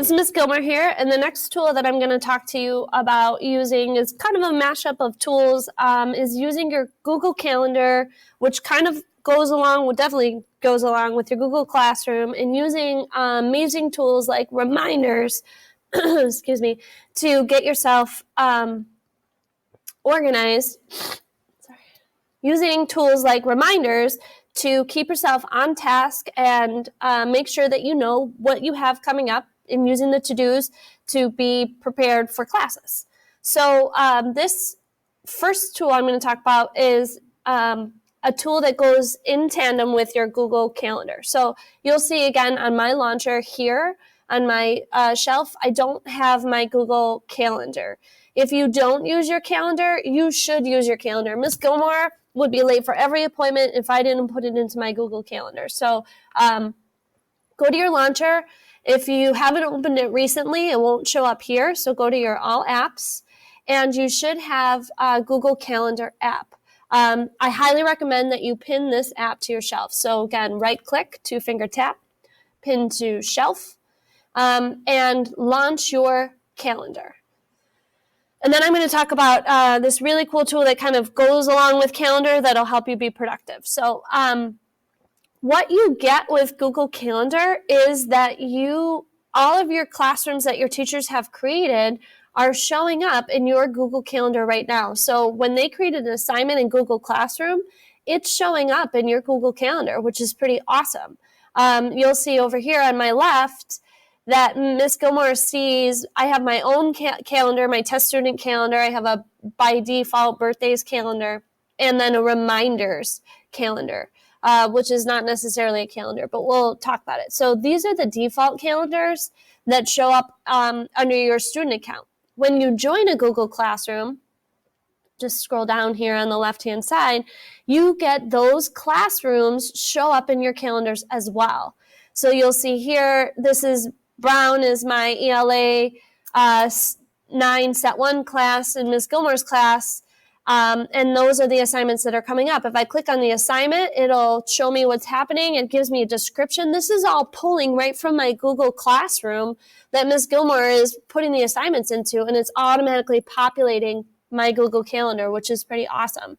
This is Miss Gilmore here, and the next tool that I'm going to talk to you about using is kind of a mashup of tools, is using your Google Calendar, which kind of definitely goes along with your Google Classroom, and using amazing tools like reminders, excuse me, to get yourself organized. Using tools like reminders to keep yourself on task and make sure that you know what you have coming up, and using the to-dos to be prepared for classes. So this first tool I'm going to talk about is a tool that goes in tandem with your Google Calendar. So you'll see again on my launcher here on my shelf, I don't have my Google Calendar. If you don't use your calendar, you should use your calendar. Miss Gilmore would be late for every appointment if I didn't put it into my Google Calendar. So go to your launcher. If you haven't opened it recently, it won't show up here. So go to your All Apps, and you should have a Google Calendar app. I highly recommend that you pin this app to your shelf. So again, right-click, two-finger tap, pin to shelf, and launch your calendar. And then I'm going to talk about this really cool tool that kind of goes along with Calendar that'll help you be productive. So what you get with Google Calendar is that all of your classrooms that your teachers have created are showing up in your Google Calendar right now. So when they created an assignment in Google Classroom, it's showing up in your Google Calendar, which is pretty awesome. You'll see over here on my left that Miss Gilmore sees I have my own calendar, my test student calendar. I have a by default birthdays calendar, and then a reminders calendar. Which is not necessarily a calendar, but we'll talk about it. So these are the default calendars that show up under your student account. When you join a Google Classroom, just scroll down here on the left-hand side, you get those classrooms show up in your calendars as well. So you'll see here, Brown is my ELA 9 Set 1 class, and Ms. Gilmore's class. And those are the assignments that are coming up. If I click on the assignment, it'll show me what's happening. It gives me a description. This is all pulling right from my Google Classroom that Ms. Gilmore is putting the assignments into, and it's automatically populating my Google Calendar, which is pretty awesome.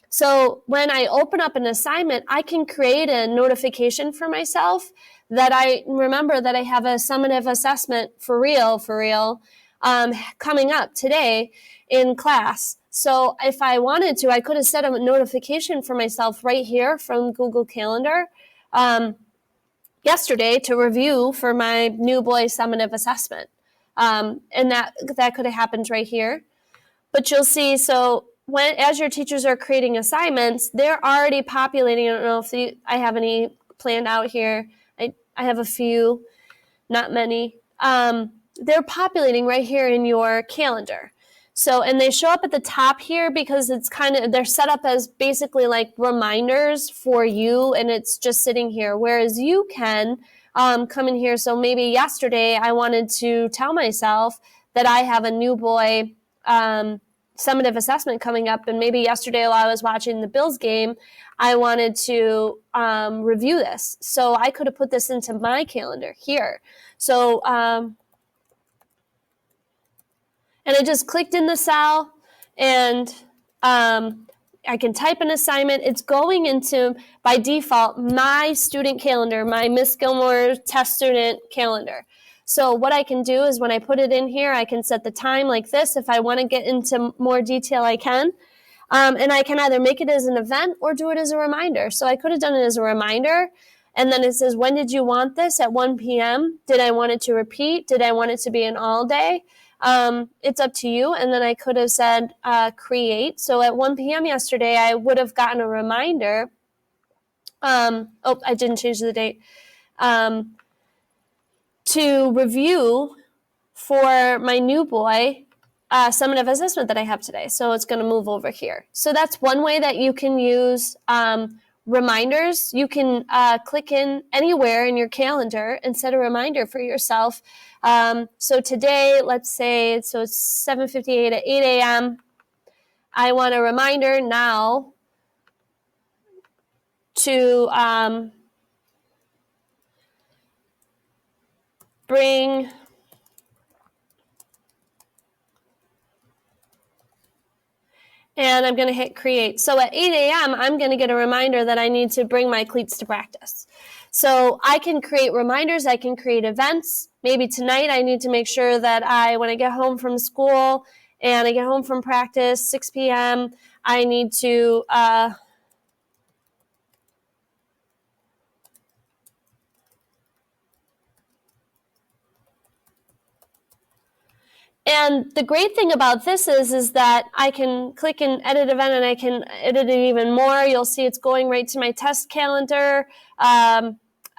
So when I open up an assignment, I can create a notification for myself that I remember that I have a summative assessment for real, coming up today in class. So if I wanted to, I could have set a notification for myself right here from Google Calendar yesterday to review for my new boy summative assessment. And that could have happened right here. But you'll see, so as your teachers are creating assignments, they're already populating. I don't know if I have any planned out here. I have a few, not many. They're populating right here in your calendar. So, and they show up at the top here because they're set up as basically like reminders for you, and it's just sitting here. Whereas you can come in here. So maybe yesterday I wanted to tell myself that I have a new boy summative assessment coming up, and maybe yesterday while I was watching the Bills game, I wanted to review this. So I could have put this into my calendar here. So, and I just clicked in the cell, and I can type an assignment. It's going into, by default, my student calendar, my Miss Gilmore test student calendar. So what I can do is when I put it in here, I can set the time like this. If I want to get into more detail, I can. And I can either make it as an event or do it as a reminder. So I could have done it as a reminder. And then it says, when did you want this? At 1 p.m. Did I want it to repeat? Did I want it to be an all day? It's up to you. And then I could have said create. So at 1 p.m. yesterday, I would have gotten a reminder. I didn't change the date. To review for my new boy summative assessment that I have today. So it's going to move over here. So that's one way that you can use reminders. You can click in anywhere in your calendar and set a reminder for yourself. So today, let's say, so it's 7:58 at 8 a.m. I want a reminder now to bring and I'm going to hit create. So at 8 a.m., I'm going to get a reminder that I need to bring my cleats to practice. So I can create reminders. I can create events. Maybe tonight I need to make sure that when I get home from school and I get home from practice, 6 p.m., I need to and the great thing about this is that I can click and edit event, and I can edit it even more. You'll see it's going right to my test calendar.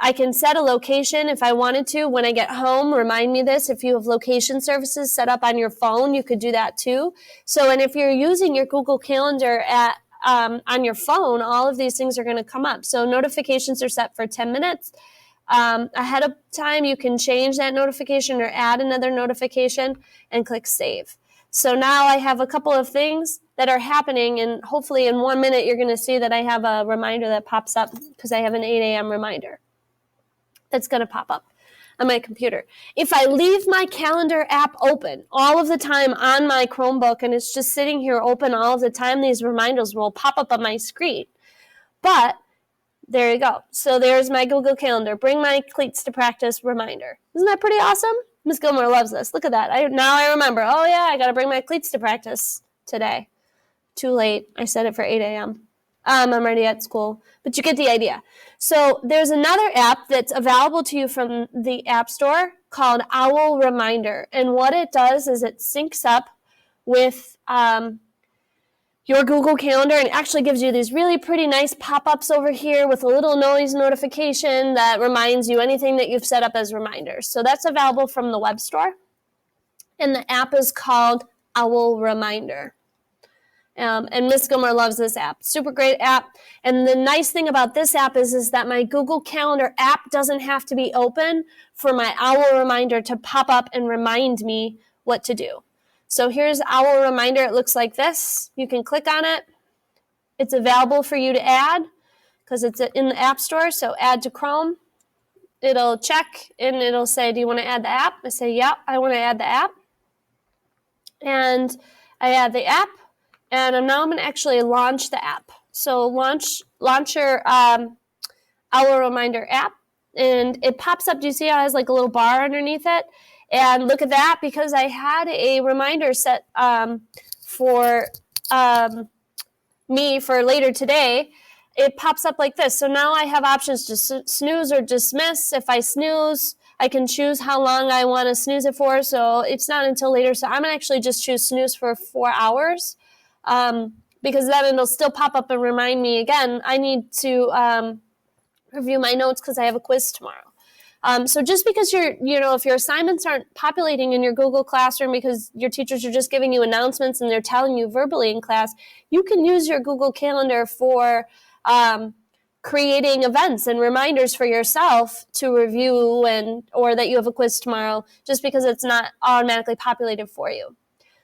I can set a location if I wanted to when I get home. Remind me this. If you have location services set up on your phone, you could do that too. So, and if you're using your Google Calendar on your phone, all of these things are going to come up. So notifications are set for 10 minutes. Ahead of time, you can change that notification or add another notification and click save. So now I have a couple of things that are happening, and hopefully in 1 minute you're going to see that I have a reminder that pops up because I have an 8 a.m. reminder that's going to pop up on my computer. If I leave my calendar app open all of the time on my Chromebook and it's just sitting here open all of the time, these reminders will pop up on my screen. But there you go. So there's my Google Calendar. Bring my cleats to practice reminder. Isn't that pretty awesome? Ms. Gilmore loves this. Look at that. Now I remember. Oh, yeah, I got to bring my cleats to practice today. Too late. I set it for 8 a.m. I'm already at school. But you get the idea. So there's another app that's available to you from the App Store called Owl Reminder. And what it does is it syncs up with your Google Calendar, and it actually gives you these really pretty nice pop-ups over here with a little noise notification that reminds you anything that you've set up as reminders. So that's available from the web store, and the app is called Owl Reminder. And Miss Gilmore loves this app. Super great app. And the nice thing about this app is that my Google Calendar app doesn't have to be open for my Owl Reminder to pop up and remind me what to do. So here's Owl Reminder. It looks like this. You can click on it. It's available for you to add because it's in the App Store. So add to Chrome. It'll check and it'll say, do you want to add the app? I say, yeah, I want to add the app. And I add the app. And now I'm going to actually launch the app. So launch your Owl Reminder app. And it pops up. Do you see how it has like a little bar underneath it? And look at that, because I had a reminder set for me for later today, it pops up like this. So now I have options to snooze or dismiss. If I snooze, I can choose how long I want to snooze it for. So it's not until later. So I'm going to actually just choose snooze for 4 hours because then it'll still pop up and remind me again. I need to review my notes because I have a quiz tomorrow. So just because if your assignments aren't populating in your Google Classroom because your teachers are just giving you announcements and they're telling you verbally in class, you can use your Google Calendar for creating events and reminders for yourself to review or that you have a quiz tomorrow, just because it's not automatically populated for you.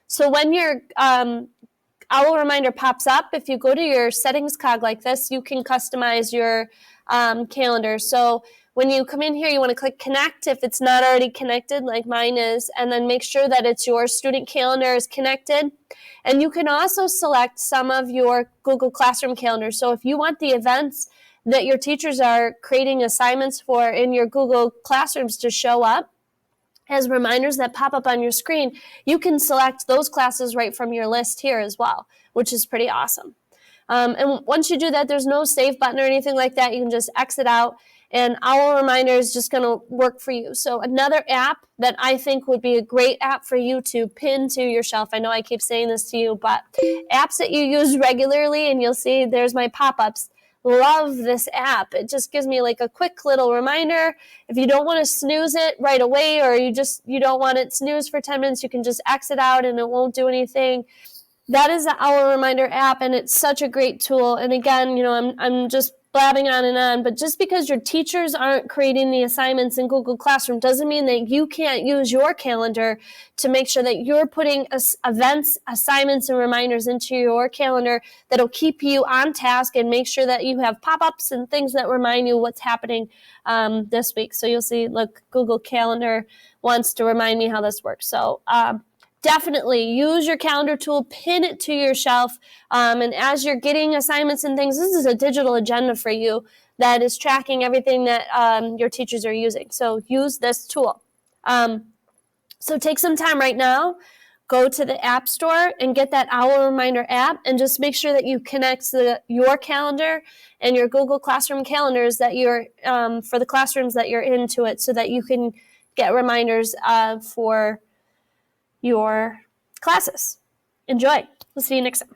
So when your Owl Reminder pops up, if you go to your settings cog like this, you can customize your calendar. So when you come in here, you want to click connect if it's not already connected like mine is, and then make sure that it's your student calendar is connected. And you can also select some of your Google Classroom calendars. So if you want the events that your teachers are creating assignments for in your Google Classrooms to show up as reminders that pop up on your screen, you can select those classes right from your list here as well, which is pretty awesome. And once you do that, there's no save button or anything like that. You can just exit out. And Owl Reminder is just going to work for you. So another app that I think would be a great app for you to pin to your shelf. I know I keep saying this to you, but apps that you use regularly, and you'll see there's my pop-ups. Love this app. It just gives me like a quick little reminder. If you don't want to snooze it right away, or you don't want it snoozed for 10 minutes, you can just exit out and it won't do anything. That is the Owl Reminder app, and it's such a great tool. And again, I'm just blabbing on, but just because your teachers aren't creating the assignments in Google Classroom doesn't mean that you can't use your calendar to make sure that you're putting events, assignments, and reminders into your calendar that'll keep you on task and make sure that you have pop-ups and things that remind you what's happening this week. So you'll see, look, Google Calendar wants to remind me how this works. So definitely use your calendar tool, pin it to your shelf, and as you're getting assignments and things, this is a digital agenda for you that is tracking everything that your teachers are using. So use this tool. So take some time right now, go to the App Store and get that Owl Reminder app, and just make sure that you connect your calendar and your Google Classroom calendars that you're for the classrooms that you're into it, so that you can get reminders for your classes. Enjoy. We'll see you next time.